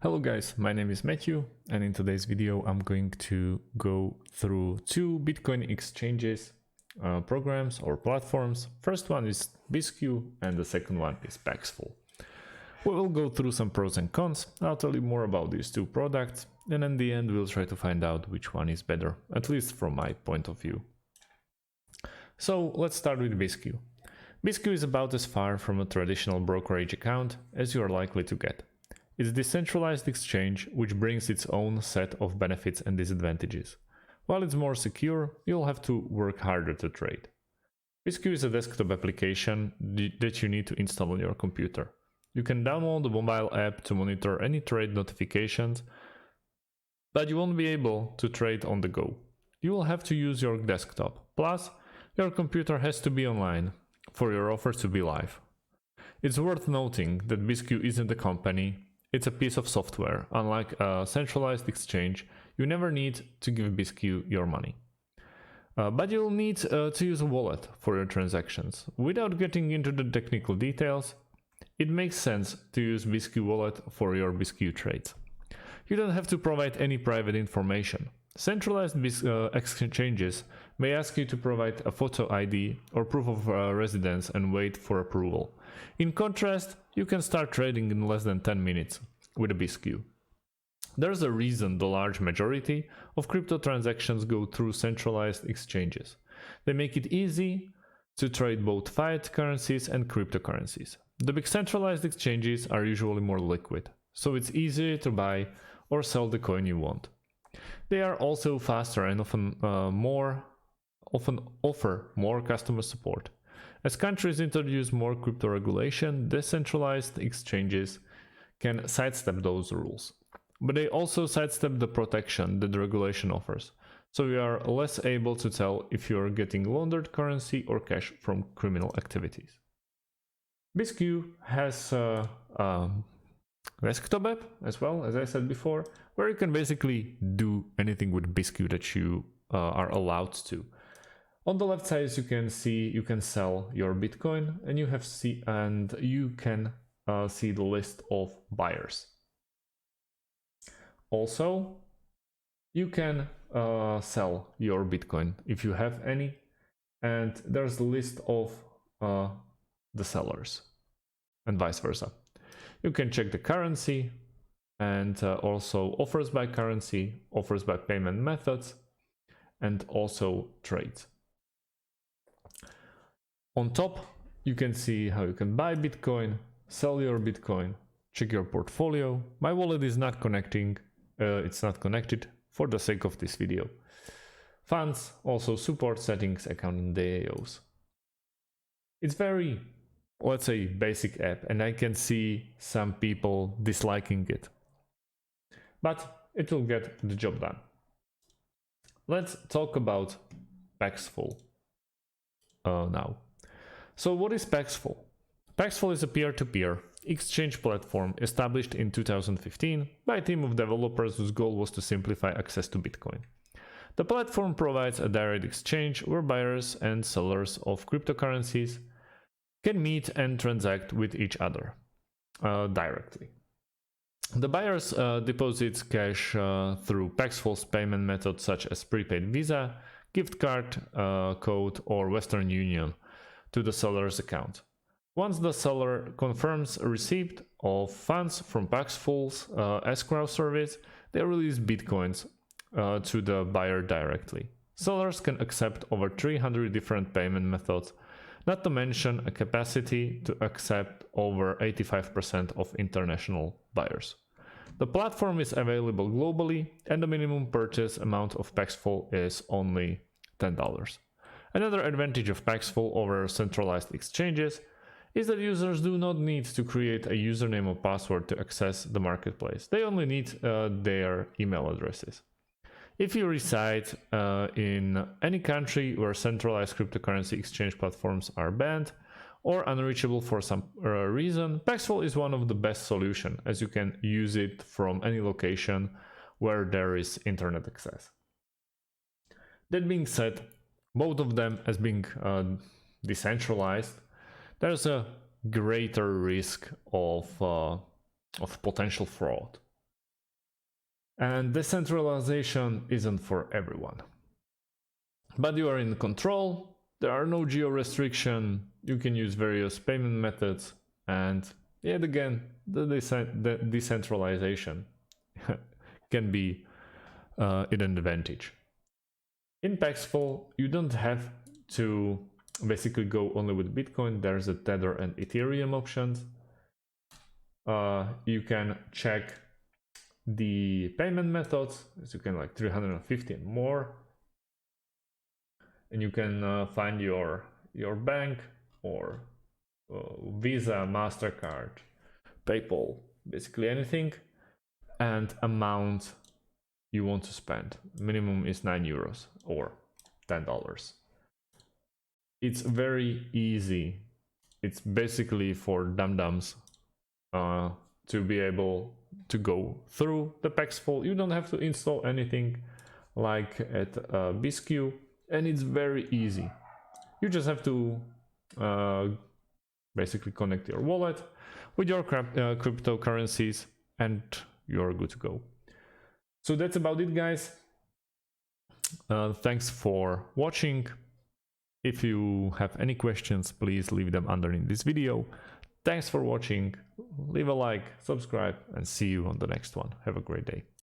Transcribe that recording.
Hello guys, my name is Matthew, and in today's video I'm going to go through two Bitcoin exchanges, programs or platforms. First one is Bisq and the second one is Paxful. We will go through some pros and cons. I'll tell you more about these two products, and in the end we'll try to find out which one is better, at least from my point of view. So let's start with Bisq. Bisq is about as far from a traditional brokerage account as you are likely to get. It's a decentralized exchange which brings its own set of benefits and disadvantages. While it's more secure, you'll have to work harder to trade. Bisq is a desktop application that you need to install on your computer. You can download the mobile app to monitor any trade notifications, but you won't be able to trade on the go. You will have to use your desktop. Plus, your computer has to be online for your offer to be live. It's worth noting that Bisq isn't a company. It's a piece of software. Unlike a centralized exchange, you never need to give Bisq your money. But you'll need to use a wallet for your transactions. Without getting into the technical details, it makes sense to use Bisq wallet for your Bisq trades. You don't have to provide any private information. Centralized exchanges may ask you to provide a photo ID or proof of residence and wait for approval. In contrast, you can start trading in less than 10 minutes with a Bisq. There's a reason the large majority of crypto transactions go through centralized exchanges. They make it easy to trade both fiat currencies and cryptocurrencies. The big centralized exchanges are usually more liquid, so it's easier to buy or sell the coin you want. They are also faster and often offer more customer support. As countries introduce more crypto regulation, decentralized exchanges can sidestep those rules. But they also sidestep the protection that the regulation offers, so you are less able to tell if you are getting laundered currency or cash from criminal activities. Bisq has a desktop app as well, as I said before, where you can basically do anything with Bisq that you are allowed to. On the left side, you can see you can sell your Bitcoin, and you can see the list of buyers. Also, you can sell your Bitcoin if you have any, and there's a list of the sellers, and vice versa. You can check the currency and also offers by currency, offers by payment methods, and also trades. On top, you can see how you can buy Bitcoin, sell your Bitcoin, check your portfolio. My wallet is not connecting, it's not connected for the sake of this video. Funds, also support settings, accounting DAOs. It's very, let's say, basic app, and I can see some people disliking it. But it will get the job done. Let's talk about Paxful now. So what is Paxful? Paxful is a peer-to-peer exchange platform established in 2015 by a team of developers whose goal was to simplify access to Bitcoin. The platform provides a direct exchange where buyers and sellers of cryptocurrencies can meet and transact with each other directly. The buyers deposit cash through Paxful's payment methods such as prepaid Visa, gift card code, or Western Union to the seller's account. Once the seller confirms a receipt of funds from Paxful's escrow service, they release Bitcoins to the buyer directly. Sellers can accept over 300 different payment methods, not to mention a capacity to accept over 85% of international buyers. The platform is available globally, and the minimum purchase amount of Paxful is only $10. Another advantage of Paxful over centralized exchanges is that users do not need to create a username or password to access the marketplace. They only need their email addresses. If you reside in any country where centralized cryptocurrency exchange platforms are banned or unreachable for some reason, Paxful is one of the best solutions, as you can use it from any location where there is internet access. That being said, both of them as being decentralized, there's a greater risk of potential fraud. And decentralization isn't for everyone. But you are in control, there are no geo restrictions, you can use various payment methods, and yet again, the decentralization can be an advantage. In Paxful, you don't have to basically go only with Bitcoin. There's a Tether and Ethereum options. You can check the payment methods, as you can like 350 and more, and you can find your bank or Visa, MasterCard, PayPal, basically anything, and amount you want to spend. Minimum is €9 or $10. It's very easy. It's basically for dum-dums to be able to go through the Paxful. You don't have to install anything like at Bisq, and it's very easy. You just have to basically connect your wallet with your cryptocurrencies and you're good to go. So that's about it, guys. Thanks for watching. If you have any questions, please leave them underneath this video. Thanks for watching. Leave a like, subscribe, and see you on the next one. Have a great day.